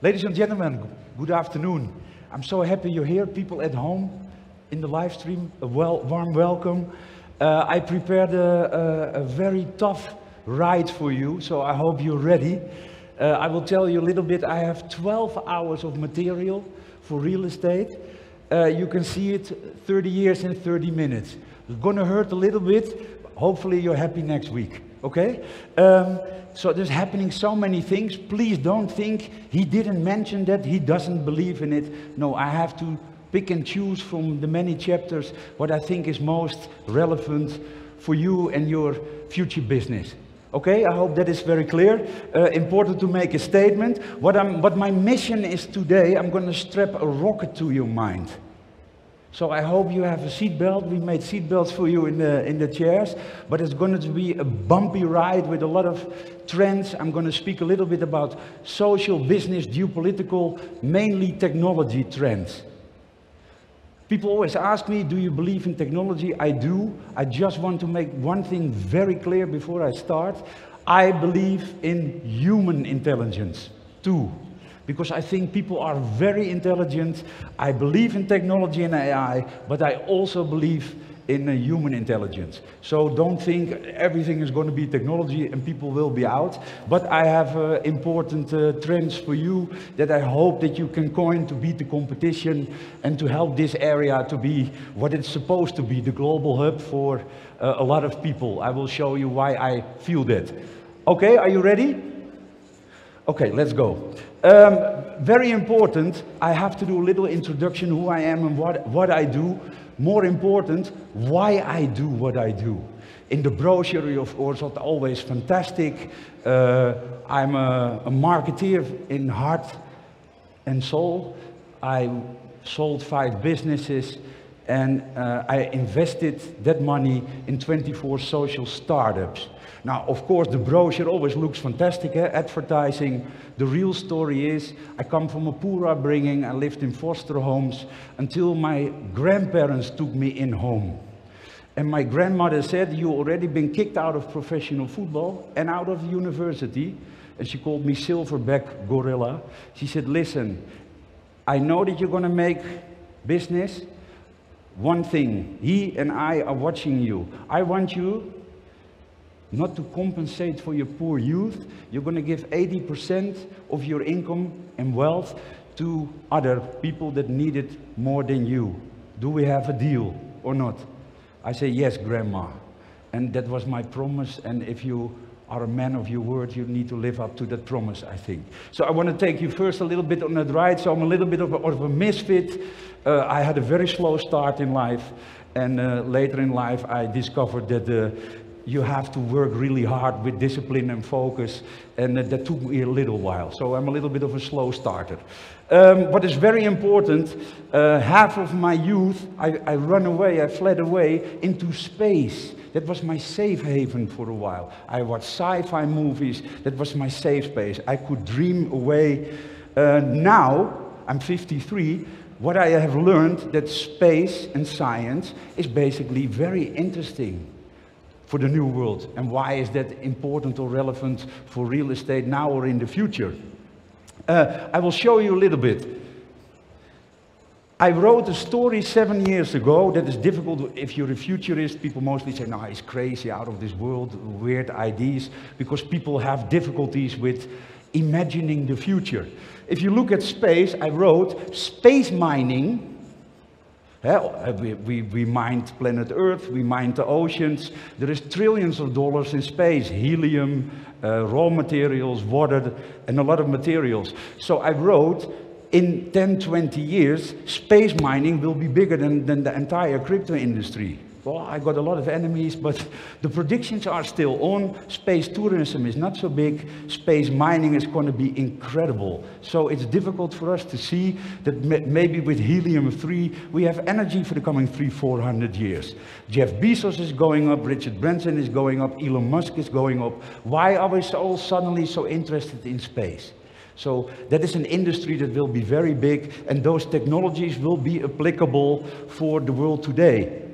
Ladies and gentlemen, good afternoon. I'm so happy you're here. People at home in the live stream, a warm welcome. I prepared a very tough ride for you, so I hope you're ready. I will tell you a little bit. I have 12 hours of material for real estate. You can see it 30 years in 30 minutes. It's gonna hurt a little bit. Hopefully you're happy next week, okay? So there's happening so many things. Please don't think he didn't mention that, he doesn't believe in it. No, I have to pick and choose from the many chapters what I think is most relevant for you and your future business. Okay, I hope that is very clear. Important to make a statement. What my mission is today, I'm going to strap a rocket to your mind. So I hope you have a seatbelt. We made seatbelts for you in the chairs, but it's going to be a bumpy ride with a lot of trends. I'm going to speak a little bit about social, business, geopolitical, mainly technology trends. People always ask me, do you believe in technology? I do. I just want to make one thing very clear before I start. I believe in human intelligence too. Because I think people are very intelligent. I believe in technology and AI, but I also believe in human intelligence. So don't think everything is going to be technology and people will be out. But I have important trends for you that I hope that you can coin to beat the competition and to help this area to be what it's supposed to be, the global hub for a lot of people. I will show you why I feel that. Okay, are you ready? Okay, let's go. Very important, I have to do a little introduction who I am and what I do. More important, why I do what I do. In the brochure, of course, it's always fantastic. I'm a marketeer in heart and soul. I sold 5 businesses and I invested that money in 24 social startups. Now, of course, the brochure always looks fantastic, advertising. The real story is, I come from a poor upbringing. I lived in foster homes until my grandparents took me in home. And my grandmother said, you already been kicked out of professional football and out of university. And she called me Silverback Gorilla. She said, listen, I know that you're gonna make business. One thing, he and I are watching you. I want you not to compensate for your poor youth. You're going to give 80% of your income and wealth to other people that need it more than you. Do we have a deal or not? I say, yes, Grandma. And that was my promise. And if you are a man of your word, you need to live up to that promise, I think. So I want to take you first a little bit on that ride. So I'm a little bit of a misfit. I had a very slow start in life. And later in life, I discovered that you have to work really hard with discipline and focus, and that took me a little while. So I'm a little bit of a slow starter. What is very important, half of my youth, I ran away, I fled away into space. That was my safe haven for a while. I watched sci-fi movies, that was my safe space. I could dream away. Now, I'm 53, what I have learned that space and science is basically very interesting for the new world. And why is that important or relevant for real estate now or in the future? I will show you a little bit. I wrote a story 7 years ago that is difficult. If you're a futurist, people mostly say, no, he's crazy, out of this world, weird ideas, because people have difficulties with imagining the future. If you look at space, I wrote space mining. We mined planet Earth, we mined the oceans. There is trillions of dollars in space, helium, raw materials, water, and a lot of materials. So I wrote, in 10, 20 years, space mining will be bigger than the entire crypto industry. Well, I got a lot of enemies, but the predictions are still on. Space tourism is not so big. Space mining is going to be incredible. So it's difficult for us to see that maybe with helium-3, we have energy for the coming 300-400 years. Jeff Bezos is going up, Richard Branson is going up, Elon Musk is going up. Why are we all suddenly so interested in space? So that is an industry that will be very big, and those technologies will be applicable for the world today.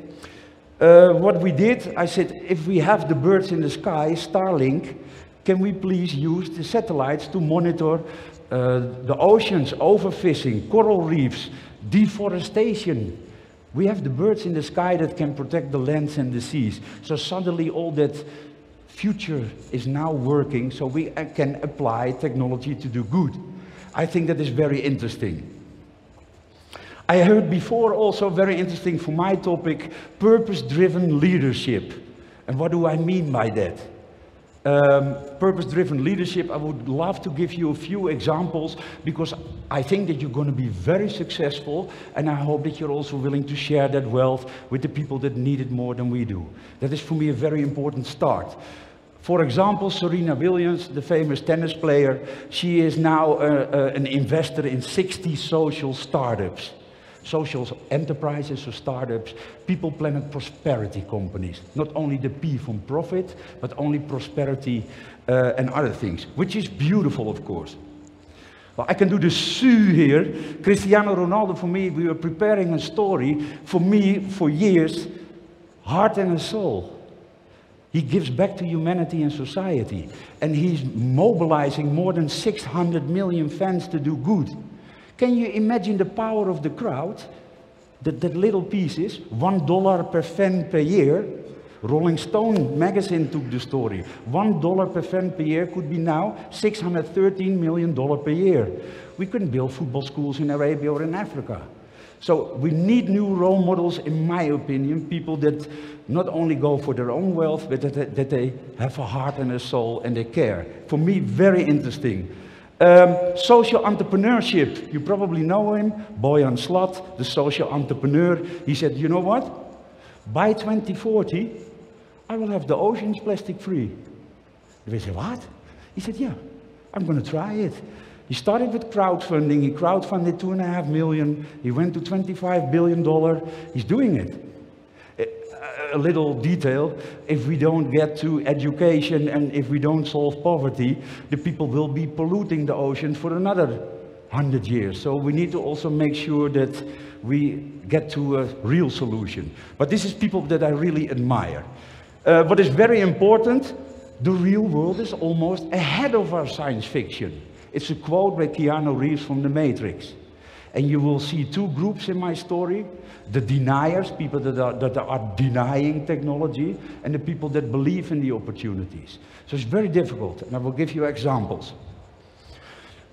What we did, I said, if we have the birds in the sky, Starlink, can we please use the satellites to monitor the oceans, overfishing, coral reefs, deforestation. We have the birds in the sky that can protect the lands and the seas. So suddenly all that future is now working, so we can apply technology to do good. I think that is very interesting. I heard before also very interesting for my topic, purpose-driven leadership. And what do I mean by that? Purpose-driven leadership, I would love to give you a few examples because I think that you're going to be very successful, and I hope that you're also willing to share that wealth with the people that need it more than we do. That is for me a very important start. For example, Serena Williams, the famous tennis player, she is now an investor in 60 social startups. Social enterprises or startups, people, planet, prosperity companies. Not only the P from profit, but only prosperity and other things, which is beautiful, of course. Well, I can do the SU here. Cristiano Ronaldo, for me, we were preparing a story, for me, for years, heart and soul. He gives back to humanity and society. And he's mobilizing more than 600 million fans to do good. Can you imagine the power of the crowd? That little pieces, $1 per fan per year. Rolling Stone magazine took the story. $1 per fan per year could be now $613 million per year. We couldn't build football schools in Arabia or in Africa. So we need new role models, in my opinion, people that not only go for their own wealth, but that they have a heart and a soul and they care. For me, very interesting. Social entrepreneurship, you probably know him, Boyan Slat, the social entrepreneur. He said, you know what? By 2040, I will have the oceans plastic free. We said, what? He said, yeah, I'm going to try it. He started with crowdfunding. He crowdfunded $2.5 million. He went to $25 billion. He's doing it. A little detail, if we don't get to education and if we don't solve poverty, the people will be polluting the ocean for another 100 years. So we need to also make sure that we get to a real solution. But this is people that I really admire. What is very important, the real world is almost ahead of our science fiction. It's a quote by Keanu Reeves from The Matrix. And you will see two groups in my story. The deniers, people that are denying technology, and the people that believe in the opportunities. So it's very difficult, and I will give you examples.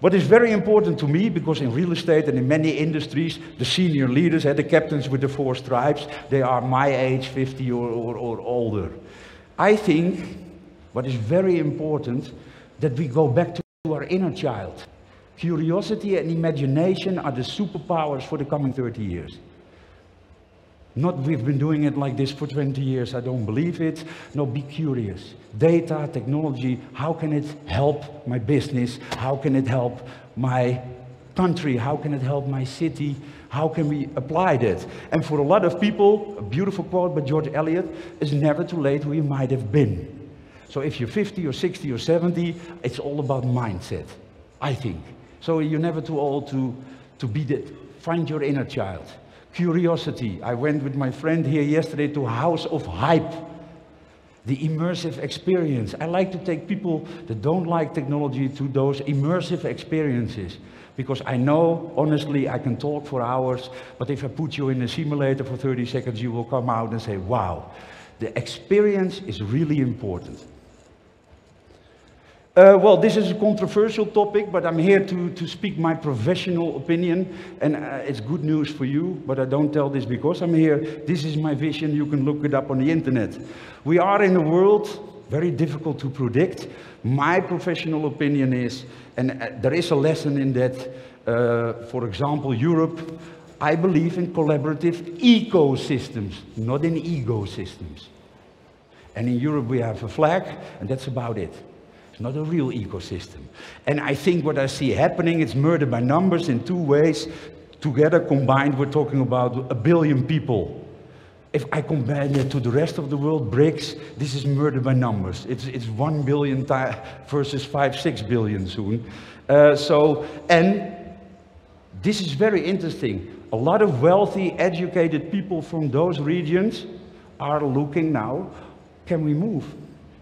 What is very important to me, because in real estate and in many industries, the senior leaders, the captains with the 4 stripes, they are my age, 50 or older. I think what is very important, that we go back to our inner child. Curiosity and imagination are the superpowers for the coming 30 years. Not we've been doing it like this for 20 years, I don't believe it. No, be curious. Data, technology, how can it help my business? How can it help my country? How can it help my city? How can we apply that? And for a lot of people, a beautiful quote by George Eliot, it's never too late where you might have been. So if you're 50 or 60 or 70, it's all about mindset, I think. So you're never too old to be that. Find your inner child. Curiosity. I went with my friend here yesterday to House of Hype. The immersive experience. I like to take people that don't like technology to those immersive experiences. Because I know, honestly, I can talk for hours, but if I put you in a simulator for 30 seconds, you will come out and say, wow, the experience is really important. Well, this is a controversial topic, but I'm here to speak my professional opinion, and it's good news for you, but I don't tell this because I'm here. This is my vision, you can look it up on the internet. We are in a world very difficult to predict. My professional opinion is, and there is a lesson in that, for example, Europe, I believe in collaborative ecosystems, not in egosystems. And in Europe we have a flag, and that's about it. Not a real ecosystem. And I think what I see happening, it's murder by numbers in 2 ways. Together, combined, we're talking about 1 billion people. If I compare it to the rest of the world, BRICS, this is murder by numbers. It's 1 billion versus 5-6 billion soon. And this is very interesting. A lot of wealthy, educated people from those regions are looking now, can we move?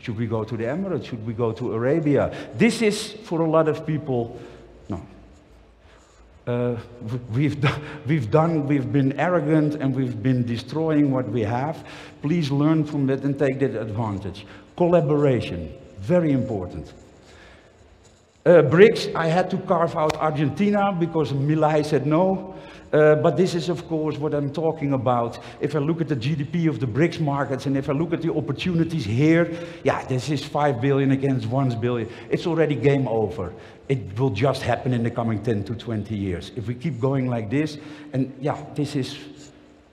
Should we go to the Emirates? Should we go to Arabia? This is, for a lot of people, no, we've been arrogant and we've been destroying what we have. Please learn from that and take that advantage. Collaboration, very important. BRICS, I had to carve out Argentina because Milei said no. But this is, of course, what I'm talking about. If I look at the GDP of the BRICS markets and if I look at the opportunities here, yeah, this is 5 billion against 1 billion. It's already game over. It will just happen in the coming 10 to 20 years. If we keep going like this, and yeah, this is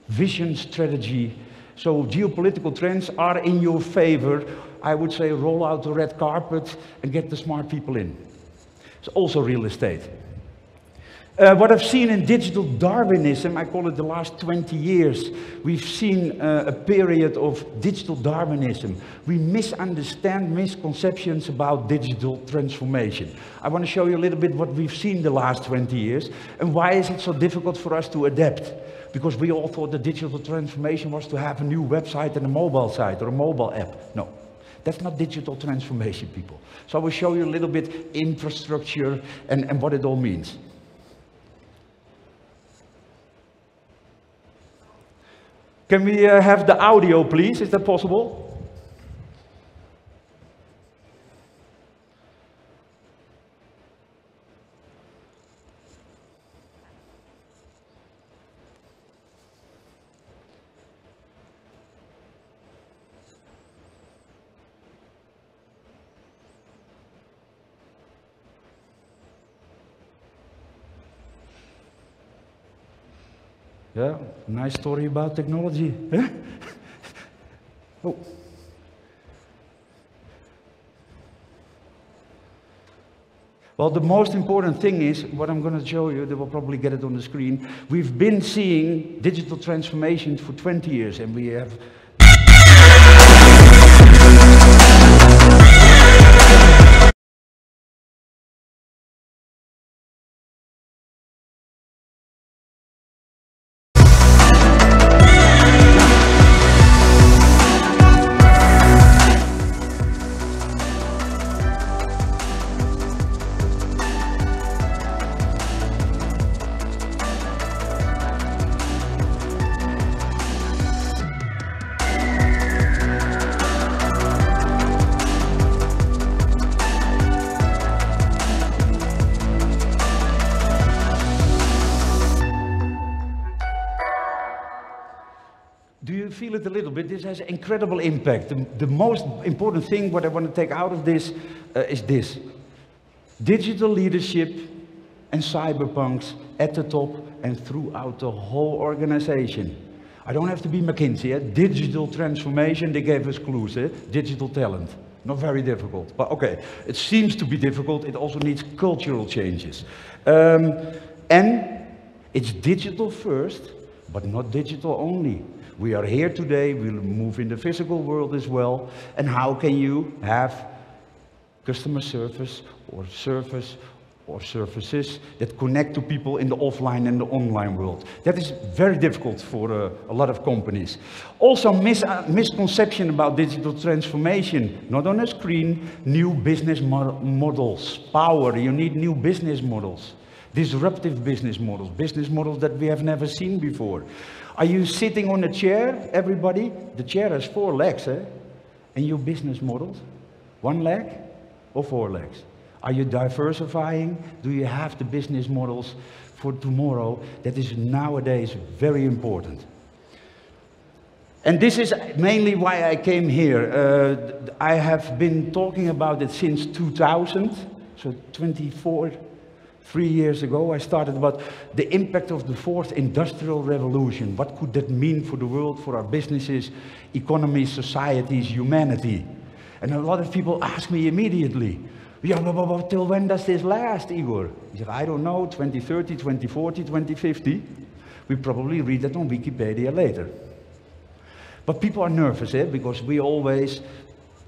vision, strategy. So geopolitical trends are in your favor. I would say roll out the red carpet and get the smart people in. It's also real estate. What I've seen in digital Darwinism, I call it the last 20 years, we've seen a period of digital Darwinism. We misunderstand misconceptions about digital transformation. I want to show you a little bit what we've seen the last 20 years and why is it so difficult for us to adapt. Because we all thought the digital transformation was to have a new website and a mobile site or a mobile app. No. That's not digital transformation, people. So I will show you a little bit infrastructure and what it all means. Can we have the audio, please? Is that possible? Yeah, nice story about technology. Oh. Well, the most important thing is, what I'm going to show you, they will probably get it on the screen. We've been seeing digital transformation for 20 years, and we have feel it a little bit. This has incredible impact. The most important thing, what I want to take out of this, is this. Digital leadership and cyberpunks at the top and throughout the whole organization. I don't have to be McKinsey. Digital transformation, they gave us clues. Digital talent. Not very difficult, but okay. It seems to be difficult. It also needs cultural changes. And it's digital first, but not digital only. We are here today, we'll move in the physical world as well. And how can you have customer service or services that connect to people in the offline and the online world? That is very difficult for a lot of companies. Also, misconception about digital transformation. Not on a screen, new business models. Power, you need new business models. Disruptive business models that we have never seen before. Are you sitting on a chair, everybody? The chair has 4 legs, And your business models? 1 leg or 4 legs? Are you diversifying? Do you have the business models for tomorrow? That is nowadays very important. And this is mainly why I came here. I have been talking about it since 2000, so 3 years ago, I started about the impact of the 4th industrial revolution. What could that mean for the world, for our businesses, economies, societies, humanity? And a lot of people ask me immediately, yeah, but till when does this last, Igor? He said, I don't know, 2030, 2040, 2050. We probably read that on Wikipedia later. But people are nervous, because we always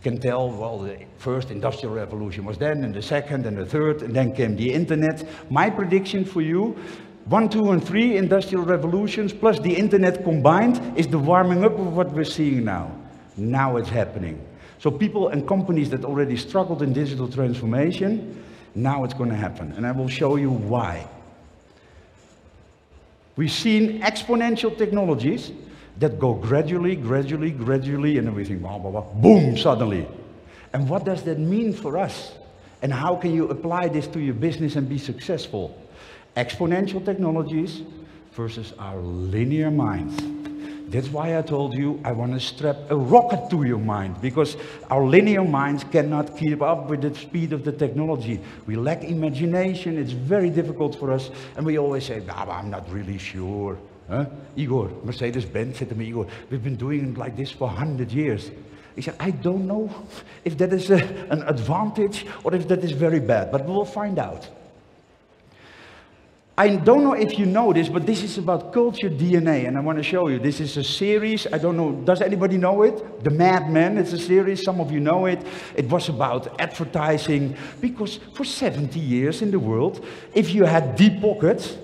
can tell, well, the first industrial revolution was then, and the second, and the third, and then came the internet. My prediction for you, 1, 2, and 3 industrial revolutions, plus the internet combined, is the warming up of what we're seeing now. Now it's happening. So people and companies that already struggled in digital transformation, now it's going to happen. And I will show you why. We've seen exponential technologies that go gradually, and everything, blah, blah, blah, boom, suddenly. And what does that mean for us? And how can you apply this to your business and be successful? Exponential technologies versus our linear minds. That's why I told you I want to strap a rocket to your mind, because our linear minds cannot keep up with the speed of the technology. We lack imagination, it's very difficult for us, and we always say, nah, I'm not really sure. Huh? Igor, Mercedes-Benz said to me, Igor, we've been doing it like this for 100 years. He said, I don't know if that is an advantage or if that is very bad, but we'll find out. I don't know if you know this, but this is about culture DNA, and I want to show you. This is a series, I don't know, does anybody know it? The Mad Men, it's a series, some of you know it. It was about advertising, because for 70 years in the world, if you had deep pockets,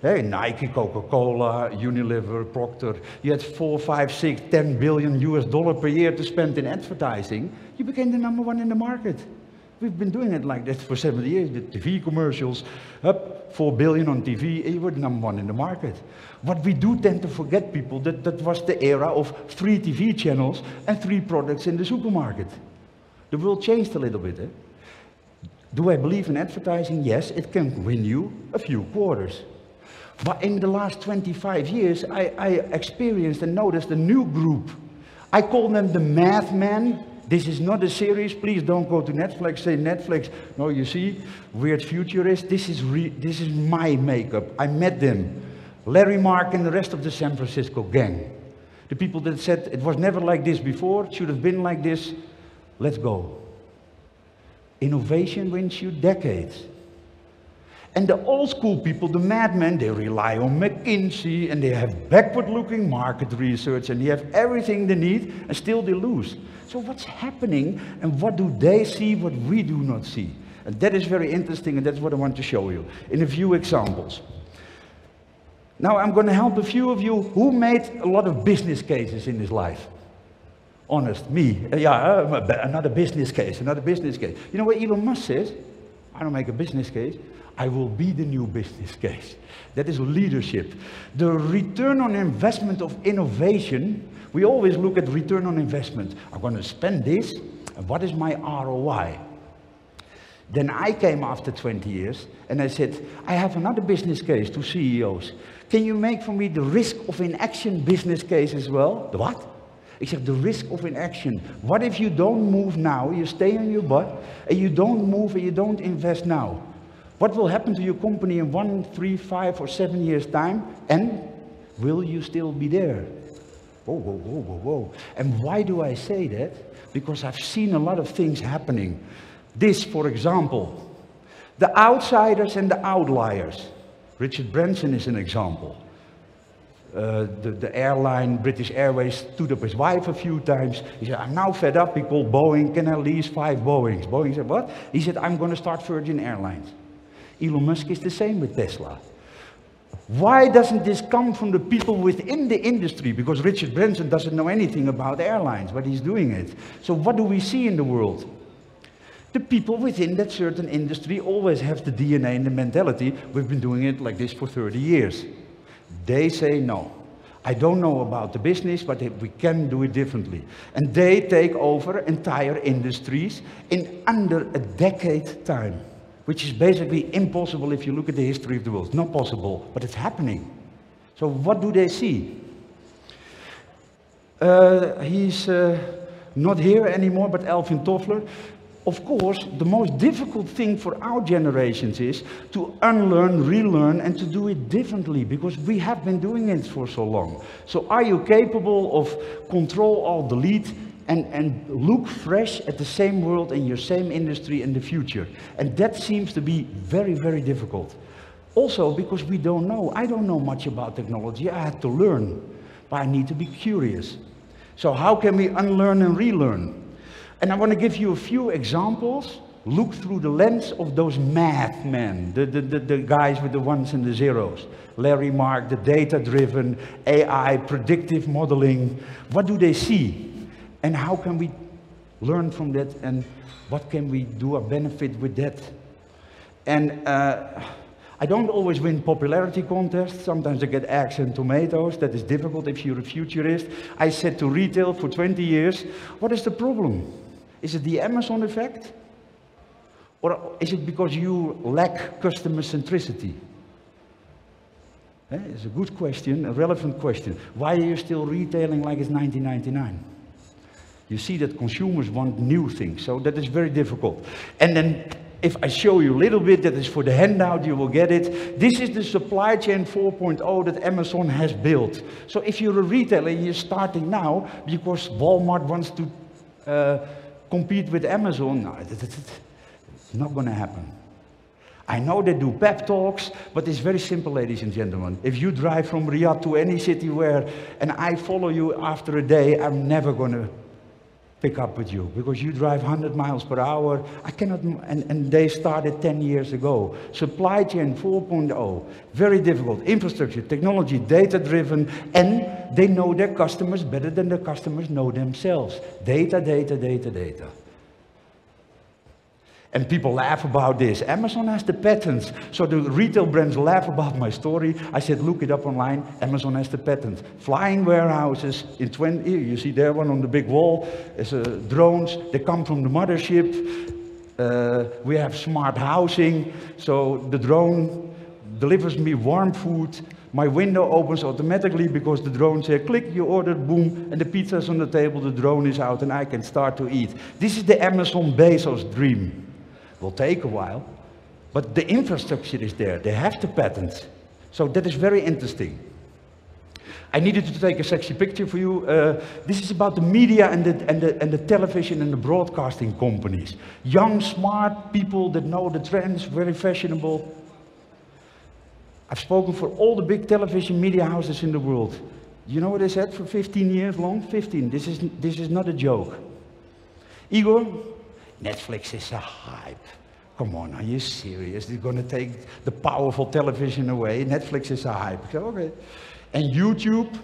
hey, Nike, Coca-Cola, Unilever, Procter, you had 4, 5, 6, 10 billion US dollar per year to spend in advertising, you became the #1 in the market. We've been doing it like that for 70 years. The TV commercials, up 4 billion on TV, and you were the #1 in the market. What we do tend to forget, people, that was the era of 3 TV channels and 3 products in the supermarket. The world changed a little bit. Eh? Do I believe in advertising? Yes, it can win you a few quarters. But in the last 25 years, I experienced and noticed a new group. I call them the Mad Men. This is not a series, please don't go to Netflix, say Netflix. No, you see, weird Futurist, this is my makeup. I met them. Larry, Mark, and the rest of the San Francisco gang. The people that said it was never like this before, it should have been like this, let's go. Innovation wins you decades. And the old school people, the madmen, they rely on McKinsey, and they have backward-looking market research, and they have everything they need, and still they lose. So what's happening, and what do they see, what we do not see? And that is very interesting, and that's what I want to show you in a few examples. Now I'm going to help a few of you who made a lot of business cases in this life. Honest, me. Another business case, another business case. You know what Elon Musk says? I don't make a business case. I will be the new business case. That is leadership. The return on investment of innovation, we always look at return on investment. I'm going to spend this, and what is my ROI? Then I came after 20 years, and I said, I have another business case to CEOs. Can you make for me the risk of inaction business case as well? The what? I said, the risk of inaction. What if you don't move now, you stay on your butt, and you don't move and you don't invest now? What will happen to your company in 1, 3, 5, or 7 years' time? And will you still be there? Whoa, whoa, whoa, whoa, whoa. And why do I say that? Because I've seen a lot of things happening. This, for example, the outsiders and the outliers. Richard Branson is an example. The airline, British Airways, stood up his wife a few times. He said, I'm now fed up. He called Boeing, can I lease 5 Boeings? Boeing said, what? He said, I'm going to start Virgin Airlines. Elon Musk is the same with Tesla. Why doesn't this come from the people within the industry? Because Richard Branson doesn't know anything about airlines, but he's doing it. So what do we see in the world? The people within that certain industry always have the DNA and the mentality. We've been doing it like this for 30 years. They say no. I don't know about the business, but we can do it differently. And they take over entire industries in under a decade time, which is basically impossible if you look at the history of the world. It's not possible, but it's happening. So what do they see? He's not here anymore, but Alvin Toffler. Of course, the most difficult thing for our generations is to unlearn, relearn, and to do it differently, because we have been doing it for so long. So are you capable of control, alt, delete, and look fresh at the same world in your same industry in the future? And that seems to be very, very difficult. Also because we don't know. I don't know much about technology. I had to learn, but I need to be curious. So how can we unlearn and relearn? And I want to give you a few examples. Look through the lens of those math men, the guys with the ones and the zeros. Larry, Mark, the data-driven, AI, predictive modeling. What do they see? And how can we learn from that? And what can we do or benefit with that? And I I don't always win popularity contests. Sometimes I get eggs and tomatoes. That is difficult if you're a futurist. I said to retail for 20 years, what is the problem? Is it the Amazon effect? Or is it because you lack customer centricity? It's a good question, a relevant question. Why are you still retailing like it's 1999? You see that consumers want new things, so that is very difficult. And then, if I show you a little bit, that is for the handout, you will get it. This is the supply chain 4.0 that Amazon has built. So if you're a retailer and you're starting now, because Walmart wants to compete with Amazon, no, it's not going to happen. I know they do pep talks, but it's very simple, ladies and gentlemen. If you drive from Riyadh to any city and I follow you after a day, I'm never going to pick up with you, because you drive 100 miles per hour. I cannot, and they started 10 years ago. Supply chain 4.0, very difficult. Infrastructure, technology, data-driven, and they know their customers better than their customers know themselves. Data, data, data, data. And people laugh about this. Amazon has the patents. So the retail brands laugh about my story. I said, look it up online. Amazon has the patent. Flying warehouses in 20, you see there one on the big wall. It's drones. They come from the mothership. We have smart housing. So the drone delivers me warm food. My window opens automatically because the drone says, click, you ordered, boom, and the pizza's on the table, the drone is out, and I can start to eat. This is the Amazon Bezos dream. Will take a while, but the infrastructure is there. They have the patents. So that is very interesting. I needed to take a sexy picture for you. This is about the media and the television and the broadcasting companies. Young, smart people that know the trends, very fashionable. I've spoken for all the big television media houses in the world. You know what I said for 15 years long? 15. This is not a joke. Igor, Netflix is a hype. Come on, are you serious? They're going to take the powerful television away. Netflix is a hype. So, okay. And YouTube,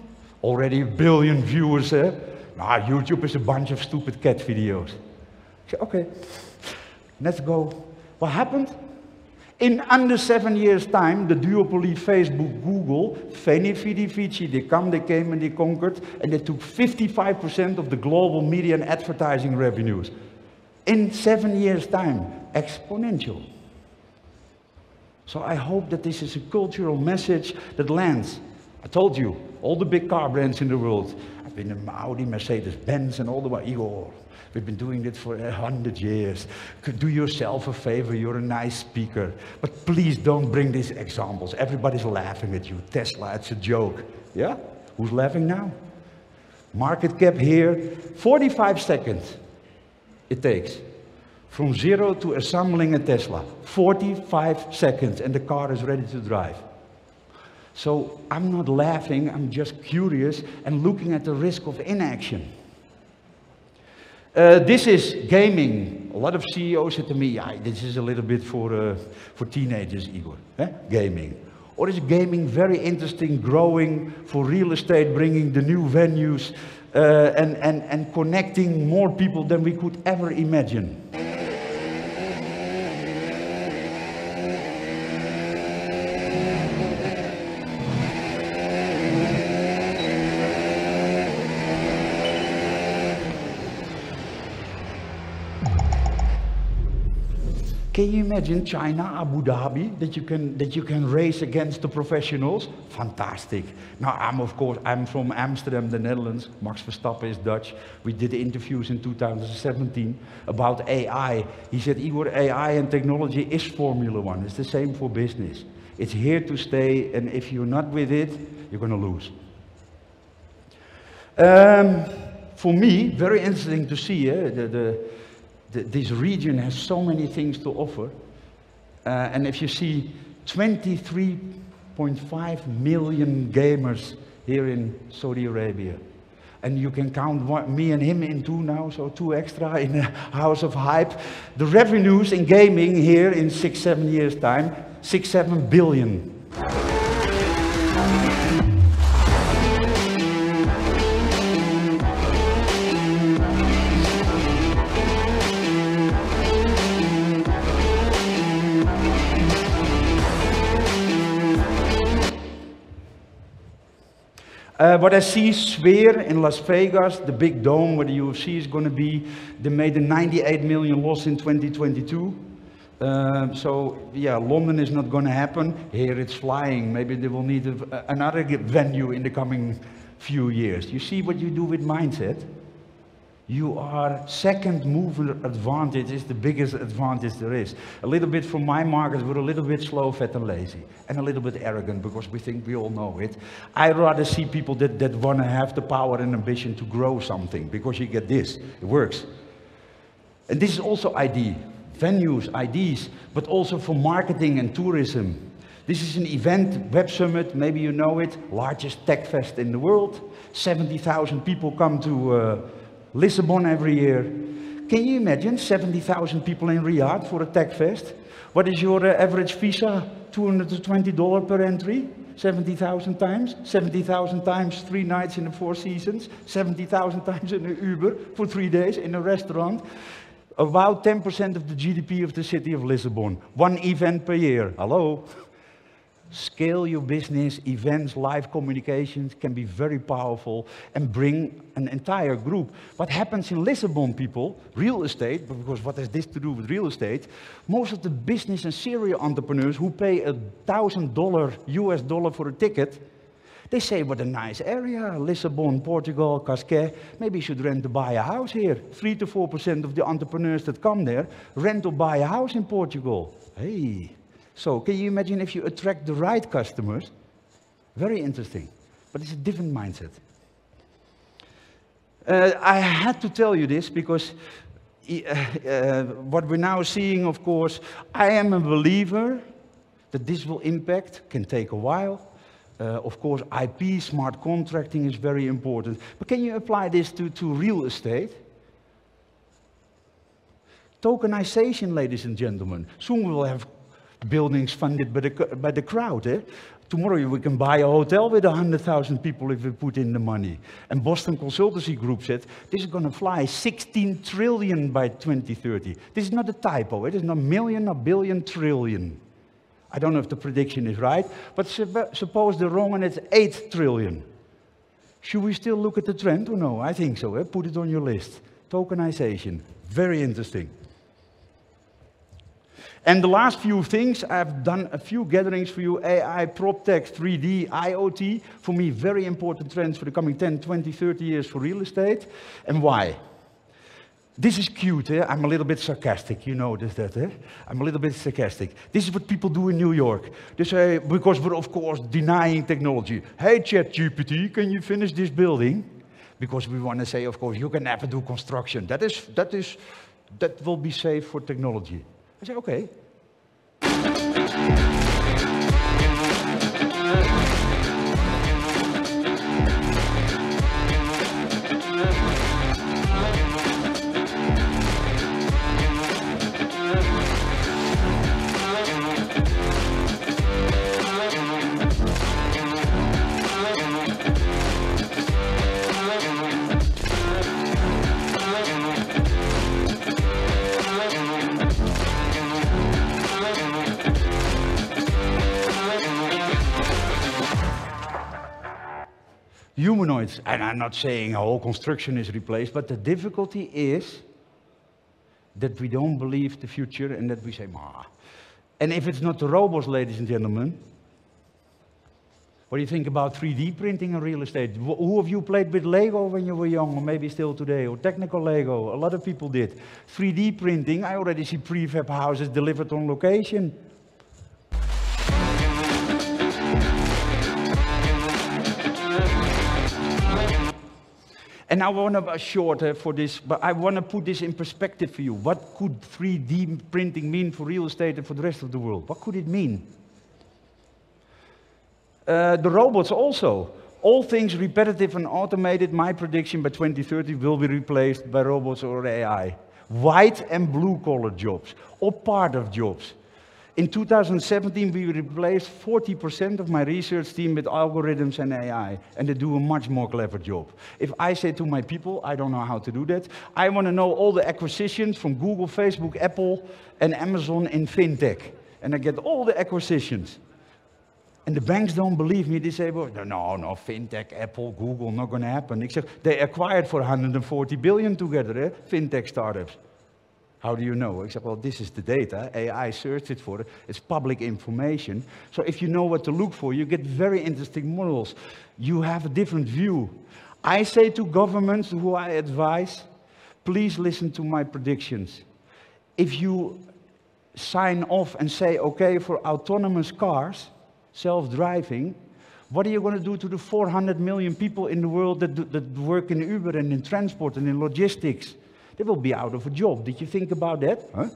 already 1 billion viewers. YouTube is a bunch of stupid cat videos. So, okay, let's go. What happened? In under 7 years' time, the duopoly Facebook, Google, Veni Vidi Vici, they came and they conquered, and they took 55% of the global media and advertising revenues. In 7 years' time, exponential. So I hope that this is a cultural message that lands. I told you, all the big car brands in the world. I've been in Audi, Mercedes, Benz, and all the way. Igor, we've been doing it for 100 years. Do yourself a favor, you're a nice speaker. But please don't bring these examples. Everybody's laughing at you. Tesla, it's a joke. Yeah? Who's laughing now? Market cap here, 45 seconds. It takes from zero to assembling a Tesla. 45 seconds and the car is ready to drive. So I'm not laughing, I'm just curious and looking at the risk of inaction. This is gaming. A lot of CEOs said to me, yeah, this is a little bit for teenagers, Igor. Gaming. Or is gaming very interesting, growing for real estate, bringing the new venues, and connecting more people than we could ever imagine. Can you imagine China, Abu Dhabi, that you can race against the professionals? Fantastic. Now I'm from Amsterdam, the Netherlands. Max Verstappen is Dutch. We did interviews in 2017 about AI. He said, Igor, AI and technology is Formula One. It's the same for business. It's here to stay, and if you're not with it, you're going to lose. For me, very interesting to see this region has so many things to offer. And if you see 23.5 million gamers here in Saudi Arabia, and you can count me and him in two now, so 2 extra in a house of hype. The revenues in gaming here in 6-7 years' time, 6-7 billion. What I see, Sphere in Las Vegas, the big dome where the UFC is going to be, they made a 98 million loss in 2022. So yeah, London is not going to happen. Here it's flying. Maybe they will need another venue in the coming few years. You see what you do with mindset? You are second mover advantage is the biggest advantage there is. A little bit from my market, we're a little bit slow, fat and lazy. And a little bit arrogant because we think we all know it. I rather see people that want to have the power and ambition to grow something because you get this, it works. And this is also ID, venues, IDs, but also for marketing and tourism. This is an event, Web Summit, maybe you know it, largest tech fest in the world. 70,000 people come to Lisbon every year. Can you imagine 70,000 people in Riyadh for a tech fest? What is your average visa? $220 per entry? 70,000 times? 70,000 times 3 nights in the 4 seasons? 70,000 times in an Uber for 3 days in a restaurant? About 10% of the GDP of the city of Lisbon. 1 event per year. Hello? Scale your business, events, live communications can be very powerful and bring an entire group. What happens in Lisbon, people, real estate, because what has this to do with real estate? Most of the business and serial entrepreneurs who pay $1,000 US dollar for a ticket, they say, what a nice area, Lisbon, Portugal, Cascais, maybe you should rent or buy a house here. 3 to 4% of the entrepreneurs that come there rent or buy a house in Portugal. Hey. So, can you imagine if you attract the right customers? Very interesting, but it's a different mindset. I had to tell you this because what we're now seeing, of course, I am a believer that this will impact, can take a while. Of course, IP, smart contracting is very important. But can you apply this to real estate? Tokenization, ladies and gentlemen. Soon we will have buildings funded by the crowd. Eh? Tomorrow we can buy a hotel with 100,000 people if we put in the money. And Boston Consultancy Group said, this is going to fly 16 trillion by 2030. This is not a typo, it is not million, not billion, trillion. I don't know if the prediction is right, but suppose they're wrong and it's 8 trillion. Should we still look at the trend or no? I think so, eh? Put it on your list. Tokenization, very interesting. And the last few things, I've done a few gatherings for you, AI, PropTech, 3D, IoT, for me very important trends for the coming 10, 20, 30 years for real estate. And why? This is cute, eh? I'm a little bit sarcastic, you notice that, eh? I'm a little bit sarcastic. This is what people do in New York. They say, because we're of course denying technology. Hey ChatGPT, can you finish this building? Because we want to say, of course, you can never do construction. That will be safe for technology. I say, okay. Humanoids, and I'm not saying a whole construction is replaced, but the difficulty is that we don't believe the future and that we say, ma. And if it's not the robots, ladies and gentlemen, what do you think about 3D printing in real estate? Who of you played with Lego when you were young, or maybe still today, or technical Lego? A lot of people did. 3D printing, I already see prefab houses delivered on location. And I want to be short for this, but I want to put this in perspective for you. What could 3D printing mean for real estate and for the rest of the world? What could it mean? The robots also. All things repetitive and automated, my prediction by 2030 will be replaced by robots or AI. White and blue collar jobs, or part of jobs. In 2017, we replaced 40% of my research team with algorithms and AI, and they do a much more clever job. If I say to my people, I don't know how to do that, I want to know all the acquisitions from Google, Facebook, Apple, and Amazon in fintech. And I get all the acquisitions. And the banks don't believe me. They say, well, no, fintech, Apple, Google, not going to happen. Except they acquired for 140 billion together, fintech startups. How do you know? Except, well, this is the data. AI searched it for it. It's public information. So if you know what to look for, you get very interesting models. You have a different view. I say to governments who I advise, please listen to my predictions. If you sign off and say, okay, for autonomous cars, self-driving, what are you going to do to the 400 million people in the world that work in Uber and in transport and in logistics? They will be out of a job. Did you think about that? Huh?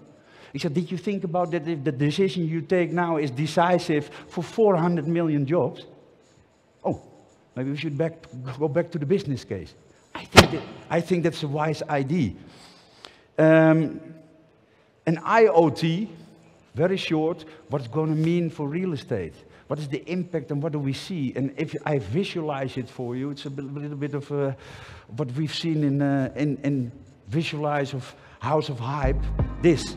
I said, did you think about that if the decision you take now is decisive for 400 million jobs? Oh, maybe we should go back to the business case. I think that's a wise idea. An IIoT, very short, what's going to mean for real estate? What is the impact and what do we see? And if I visualize it for you, it's a little bit of what we've seen in visualize of House of Hype, this.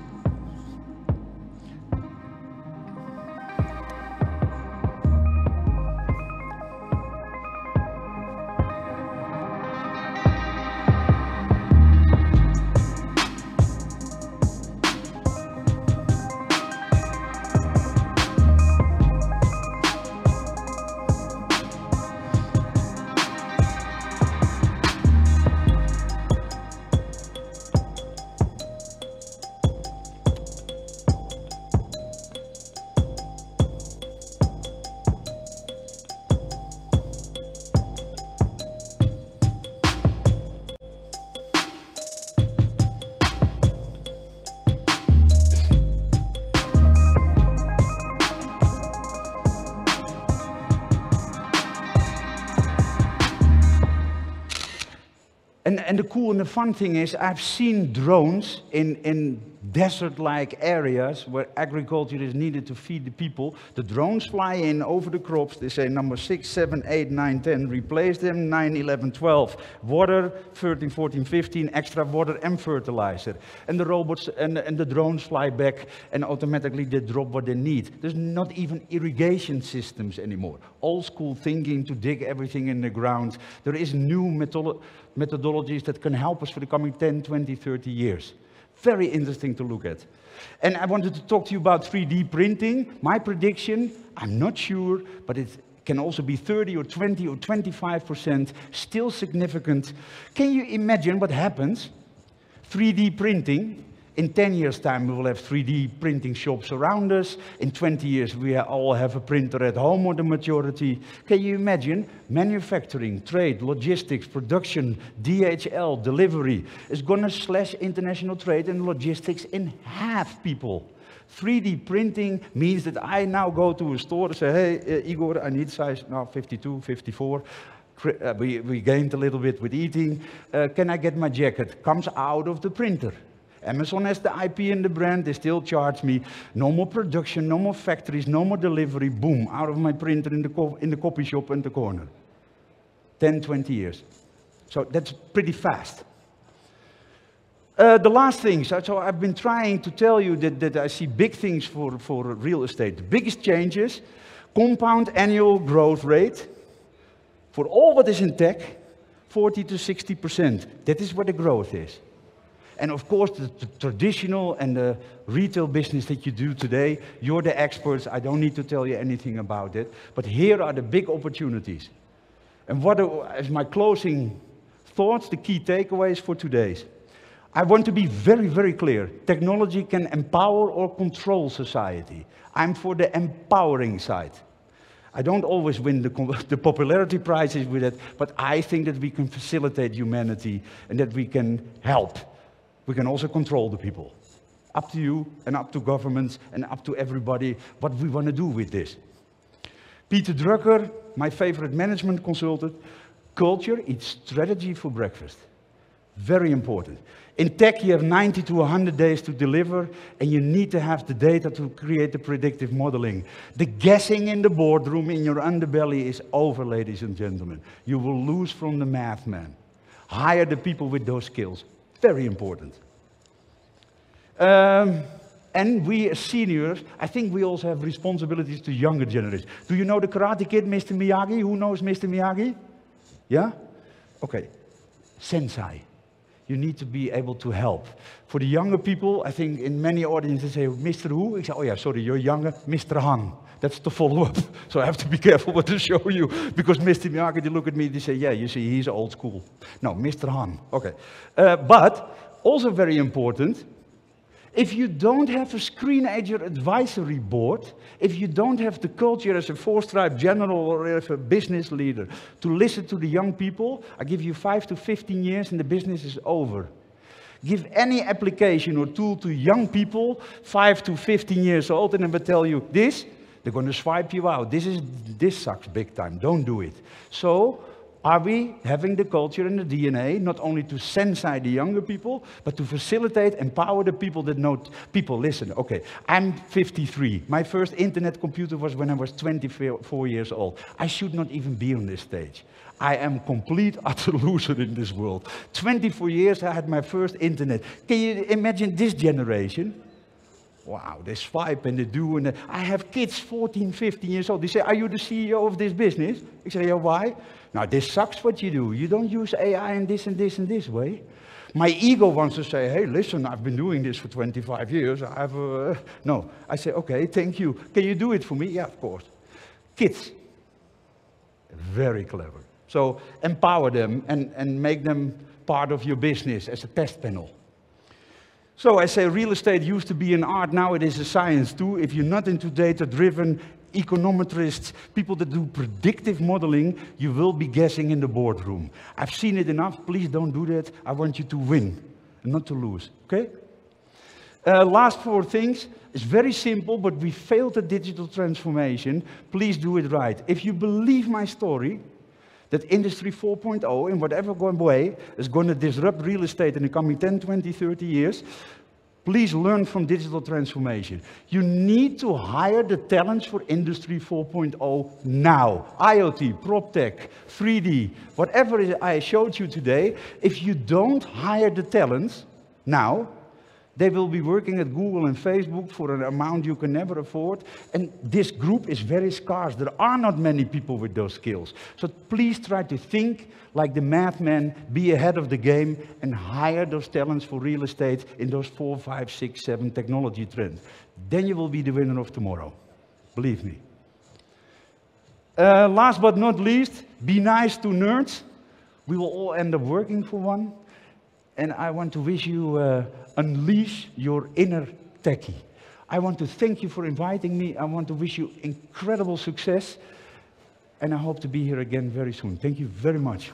And the cool and the fun thing is, I've seen drones in desert-like areas where agriculture is needed to feed the people. The drones fly in over the crops. They say number 6, 7, 8, 9, 10, replace them, 9, 11, 12. Water, 13, 14, 15, extra water and fertilizer. And the robots and the drones fly back and automatically they drop what they need. There's not even irrigation systems anymore. Old school thinking to dig everything in the ground. There is new methodologies that can help us for the coming 10, 20, 30 years. Very interesting to look at. And I wanted to talk to you about 3D printing. My prediction, I'm not sure, but it can also be 30 or 20 or 25%, still significant. Can you imagine what happens? 3D printing. In 10 years' time, we will have 3D printing shops around us. In 20 years, we all have a printer at home, or the majority. Can you imagine? Manufacturing, trade, logistics, production, DHL, delivery is going to slash international trade and logistics in half, people. 3D printing means that I now go to a store and say, hey, Igor, I need size now 52, 54. We gained a little bit with eating. Can I get my jacket? Comes out of the printer. Amazon has the IP and the brand, they still charge me. No more production, no more factories, no more delivery, boom, out of my printer in the copy shop in the corner. 10, 20 years. So that's pretty fast. The last thing, so I've been trying to tell you that I see big things for real estate. The biggest changes, compound annual growth rate, for all what is in tech, 40 to 60%. That is where the growth is. And of course, the traditional and the retail business that you do today, you're the experts. I don't need to tell you anything about it. But here are the big opportunities. And what is my closing thoughts, the key takeaways for today's? I want to be very, very clear. Technology can empower or control society. I'm for the empowering side. I don't always win the popularity prizes with it, but I think that we can facilitate humanity and that we can help. We can also control the people. Up to you and up to governments and up to everybody what we want to do with this. Peter Drucker, my favorite management consultant, culture eats strategy for breakfast. Very important. In tech, you have 90 to 100 days to deliver, and you need to have the data to create the predictive modeling. The guessing in the boardroom in your underbelly is over, ladies and gentlemen. You will lose from the math man. Hire the people with those skills. Very important. And we as seniors, I think we also have responsibilities to younger generations. Do you know the Karate Kid, Mr. Miyagi? Who knows Mr. Miyagi? Yeah? Okay. Sensei. You need to be able to help. For the younger people, I think in many audiences they say, Mr. Who? I say, oh yeah, sorry, you're younger. Mr. Han. That's the follow-up. So I have to be careful what to show you. Because Mr. Miyagi, they look at me, they say, yeah, you see, he's old school. No, Mr. Han. Okay. But, also very important, if you don't have a screenager advisory board, if you don't have the culture as a four-stripe general or as a business leader to listen to the young people, I give you 5 to 15 years and the business is over. Give any application or tool to young people, 5 to 15 years old, and they will tell you this, they're going to swipe you out. This sucks big time. Don't do it. So, are we having the culture and the DNA, not only to sensei the younger people, but to facilitate, empower the people that know, people listen, okay, I'm 53. My first internet computer was when I was 24 years old. I should not even be on this stage. I am complete, utter loser in this world. 24 years I had my first internet. Can you imagine this generation? Wow, they swipe and they do, and I have kids 14, 15 years old. They say, are you the CEO of this business? I say, yeah, why? Now, this sucks what you do. You don't use AI in this and this and this way. My ego wants to say, hey, listen, I've been doing this for 25 years. No, I say, okay, thank you. Can you do it for me? Yeah, of course. Kids, very clever. So empower them and make them part of your business as a test panel. So I say real estate used to be an art, now it is a science too. If you're not into data-driven econometrists, people that do predictive modeling, you will be guessing in the boardroom. I've seen it enough, please don't do that. I want you to win, and not to lose, okay? Last 4 things, it's very simple, but we failed at digital transformation. Please do it right. If you believe my story, that Industry 4.0, in whatever way, is going to disrupt real estate in the coming 10, 20, 30 years, please learn from digital transformation. You need to hire the talents for Industry 4.0 now. IoT, PropTech, 3D, whatever I showed you today, if you don't hire the talents now, they will be working at Google and Facebook for an amount you can never afford. And this group is very scarce. There are not many people with those skills. So please try to think like the madman, be ahead of the game, and hire those talents for real estate in those 4, 5, 6, 7 technology trends. Then you will be the winner of tomorrow. Believe me. Last but not least, be nice to nerds. We will all end up working for one. And I want to wish you unleash your inner techie. I want to thank you for inviting me. I want to wish you incredible success. And I hope to be here again very soon. Thank you very much.